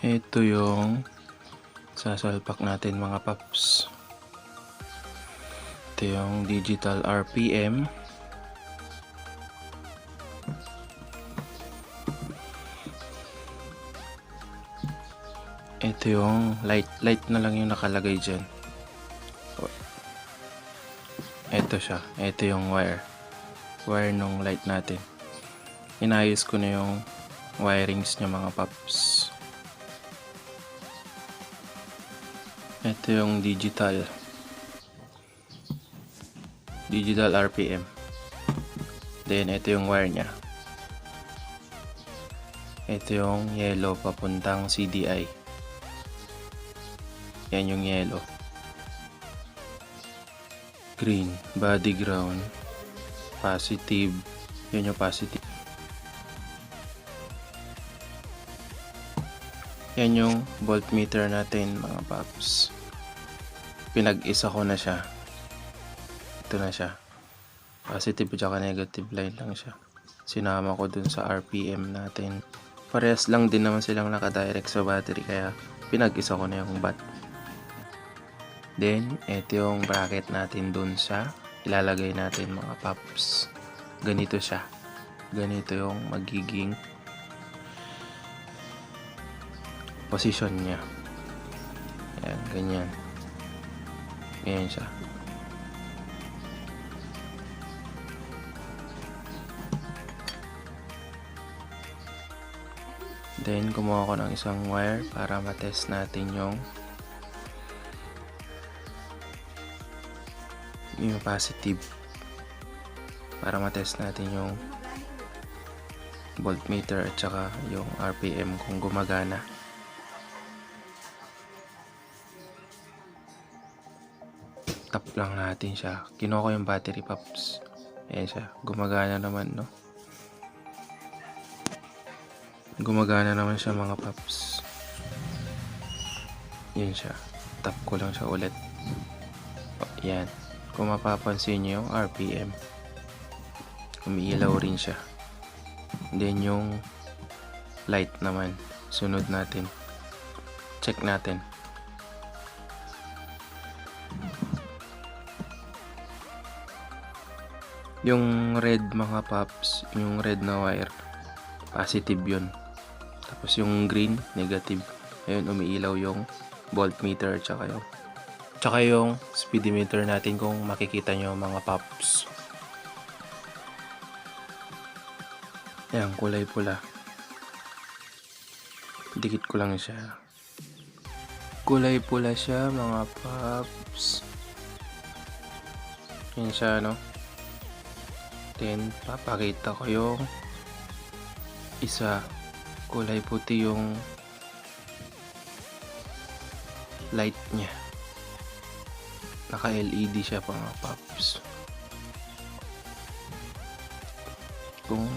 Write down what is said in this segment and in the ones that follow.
Ito yung sasalpak natin mga paps. Ito yung digital RPM. Ito yung light na lang yung nakalagay dyan. Ito siya. Ito yung wire nung light natin. Inayos ko na yung wirings niya mga paps. Ito yung digital RPM. Then ito yung wire niya. Ito yung yellow papuntang CDI. Yan yung yellow. Green, body ground, positive. Yan yung positive. Yan yung voltmeter natin mga paps. Pinag-isa ko na siya. Ito na siya. Positive at negative line lang siya. Sinama ko dun sa RPM natin. Parehas lang din naman silang nakadirect sa battery kaya pinag-isa ko na yung bat. Then, ito yung bracket natin dun sa ilalagay natin mga paps. Ganito siya. Ganito yung magiging position niya. Ayan, ganyan. Ganyan siya. Then, kumuha ko ng isang wire para matest natin yung positive. Para matest natin yung voltmeter at saka yung RPM kung gumagana. Tap lang natin siya. Kinuha ko yung battery paps. Ayan siya. Gumagana naman, no? Gumagana naman siya mga paps. Yan siya. Tap ko lang siya ulit. Yan. Kung mapapansin nyo yung RPM. Umiilaw rin siya. Then yung light naman. Sunod natin. Check natin. Yung red mga paps, yung red na wire, positive yun. Tapos yung green, negative. Ayun, umiilaw yung voltmeter tsaka yung speedometer natin kung makikita nyo mga paps. Ayan, kulay pula. Dikit ko lang siya. Kulay pula siya mga paps. Yan siya, no? Then, papakita ko yung isa. Kulay puti yung light niya. Naka-LED siya mga paps. Kung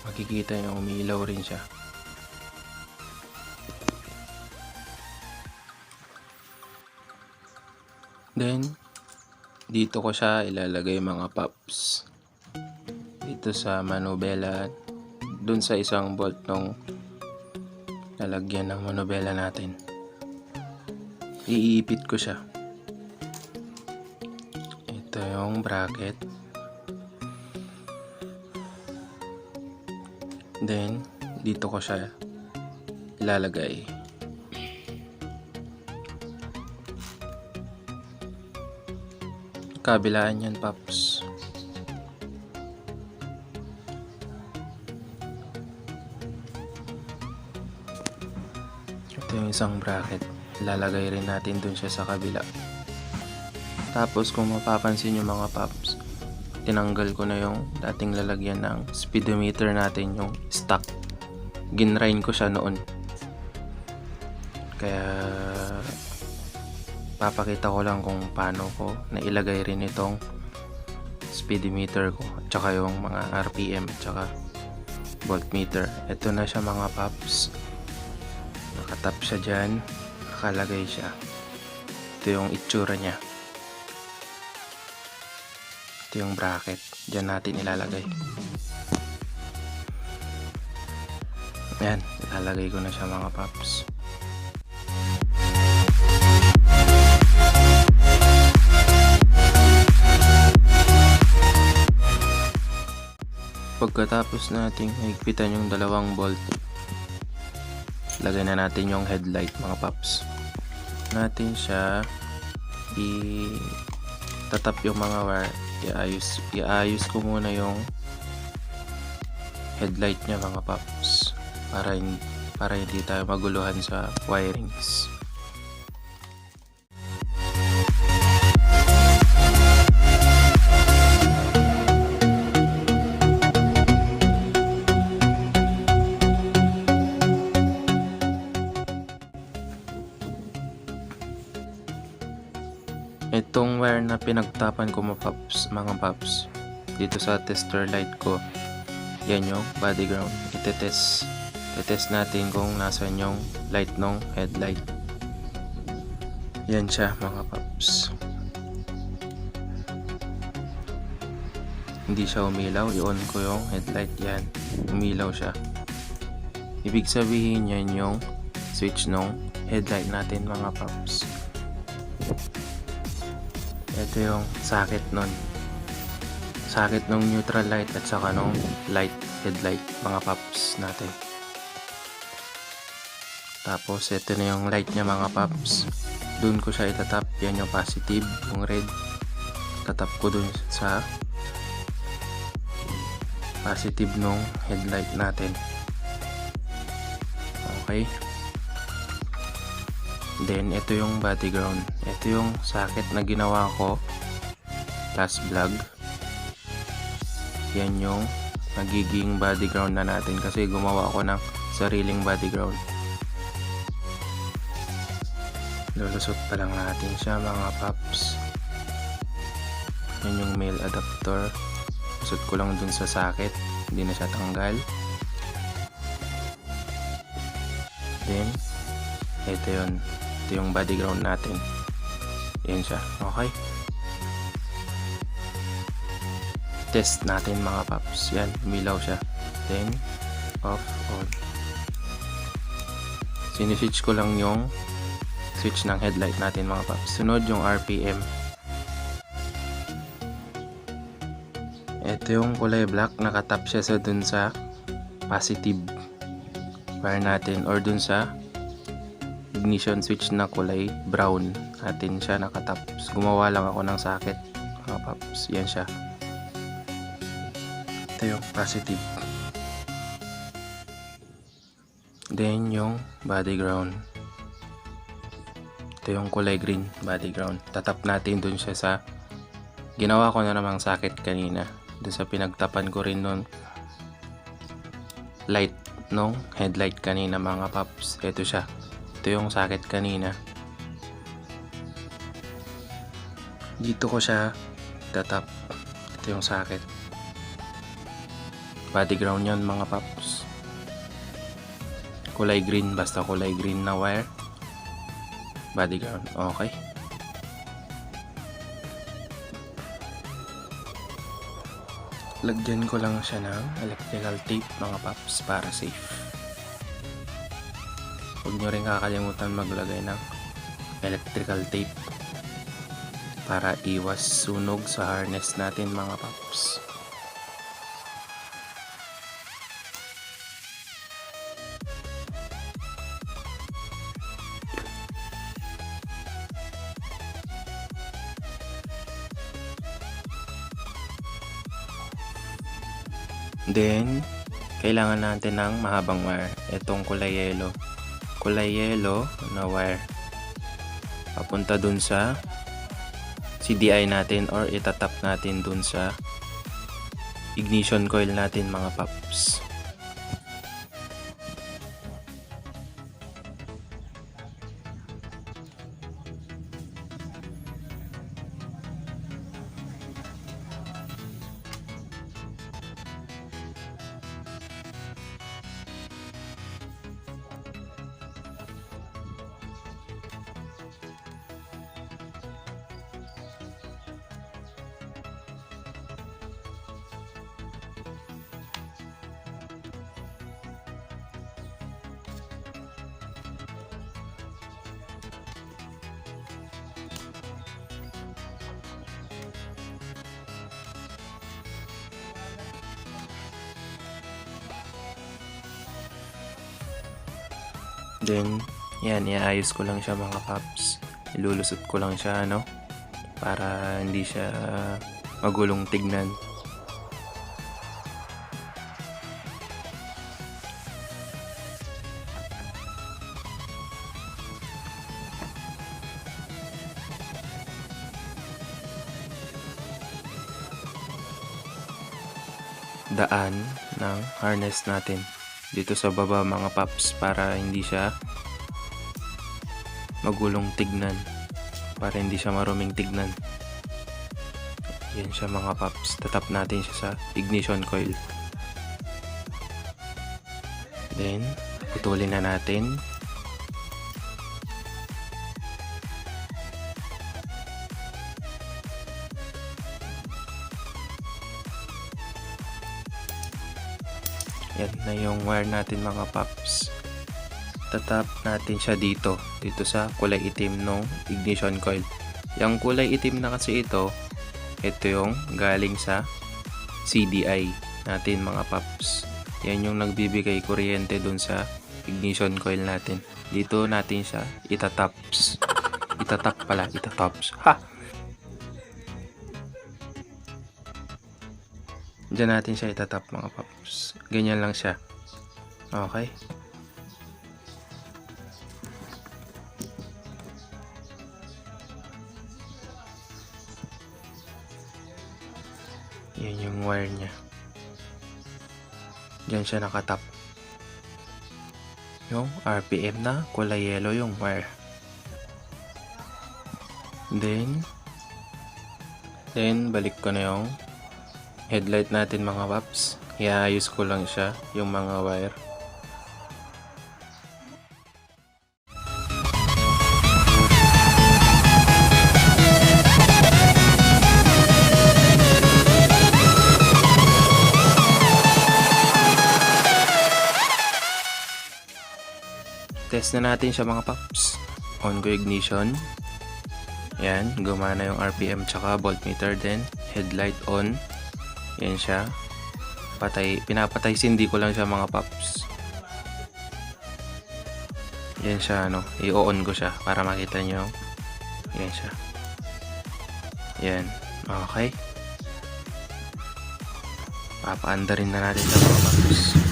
makikita nyo, umiilaw rin siya. Then, dito ko siya ilalagay mga paps. Dito sa manubela, dun sa isang bolt nung lalagyan ng manubela natin. Iipit ko siya. Ito yung bracket. Then, dito ko siya ilalagay. Kabilaan yan, paps. Ito yung isang bracket. Ilalagay rin natin dun siya sa kabila. Tapos, kung mapapansin nyo mga paps, tinanggal ko na yung dating lalagyan ng speedometer natin, yung stock. Ginrain ko siya noon. Kaya papakita ko lang kung paano ko nailagay rin itong speedometer ko at saka yung mga RPM at saka voltmeter. Ito na siya mga paps. Nakatap siya dyan. Nakalagay siya. Ito yung itsura niya. Ito yung bracket. Diyan natin ilalagay. Ayan, ilalagay ko na siya mga paps. Pagkatapos nating higpitan yung dalawang bolt, lagay na natin yung headlight mga paps. Natin siya tatap yung mga wire. Iayos ko muna yung headlight niya mga paps para hindi tayo maguluhan sa wirings. Itong wire na pinagtapan ko mga paps dito sa tester light ko, yan yung body ground. Itetest natin kung nasan yung light ng headlight. Yan siya mga paps. Hindi siya umilaw. I-on ko yung headlight. Yan, umilaw siya. Ibig sabihin yan yung switch ng headlight natin mga paps. Ito yung sakit nun. Sakit ng neutral light at saka ng light headlight mga paps natin. Tapos ito na yung light niya mga paps. Doon ko siya itatap. Yan yung positive, yung red. Tatap ko doon sa positive nung headlight natin. Okay. Then ito yung body ground. Ito yung socket na ginawa ko last vlog. Yan yung nagiging body ground na natin kasi gumawa ako ng sariling body ground. Lulusot pa lang natin siya mga paps. Yan yung male adapter. Lusot ko lang dun sa socket. Hindi na siya tanggal. Then ito yun. Ito yung body ground natin. Yan siya. Okay. Test natin mga paps. Yan. Umilaw siya. Then off, on. Siniswitch ko lang yung switch ng headlight natin mga paps. Sunod yung RPM. Ito yung kulay black. Nakatap siya sa dun sa positive wire natin or dun sa ignition switch na kulay brown natin siya nakatap. Gumawa lang ako ng socket mga paps. Yan siya. Ito yung positive. Then yung body ground. Ito yung kulay green body ground. Tatap natin dun siya sa ginawa ko na namang socket kanina. Dun sa pinagtapan ko rin nun light nung headlight kanina mga paps. Ito siya. Ito yung socket kanina. Dito ko siya tatap. Ito yung socket. Body ground yan mga paps. Kulay green. Basta kulay green na wire. Body ground. Okay. Lagyan ko lang siya ng electrical tape mga paps para safe. Huwag nyo rin kakalimutan maglagay ng electrical tape para iwas sunog sa harness natin mga paps. Then, kailangan natin ng mahabang wire. Itong kulay yellow. Kulay yellow na wire. Papunta dun sa CDI natin or itatap natin dun sa ignition coil natin mga paps. Then, yan, iayos ko lang siya mga paps. Ilulusot ko lang siya, ano, para hindi siya magulong tignan. Daan ng harness natin dito sa baba mga paps, para hindi siya magulong tignan, para hindi siya maruming tignan. Yan siya mga paps, tatap natin siya sa ignition coil. Then putulin na natin. Yan na yung wire natin mga paps. Tatap natin siya dito sa kulay itim ng ignition coil. Yung kulay itim na kasi ito yung galing sa CDI natin mga paps. Yan yung nagbibigay kuryente dun sa ignition coil natin. Dito natin siya itataps. Itataps. Ha! Diyan natin siya itatap mga paps. Ganyan lang siya. Okay. Yan yung wire niya. Diyan siya nakatap. Yung RPM na kulay yellow yung wire. Then balik ko na yung headlight natin mga paps. Iayos ko lang siya, yung mga wire. Test na natin siya mga paps. On ko ignition. Yan, gumana yung RPM tsaka voltmeter. Then headlight on. Yan siya. Pinapatay sindi ko lang siya mga paps. Yan siya, ano, i-on ko siya para makita nyo. Yan siya. Yan. Okay. Papaanda rin na natin sa mga paps.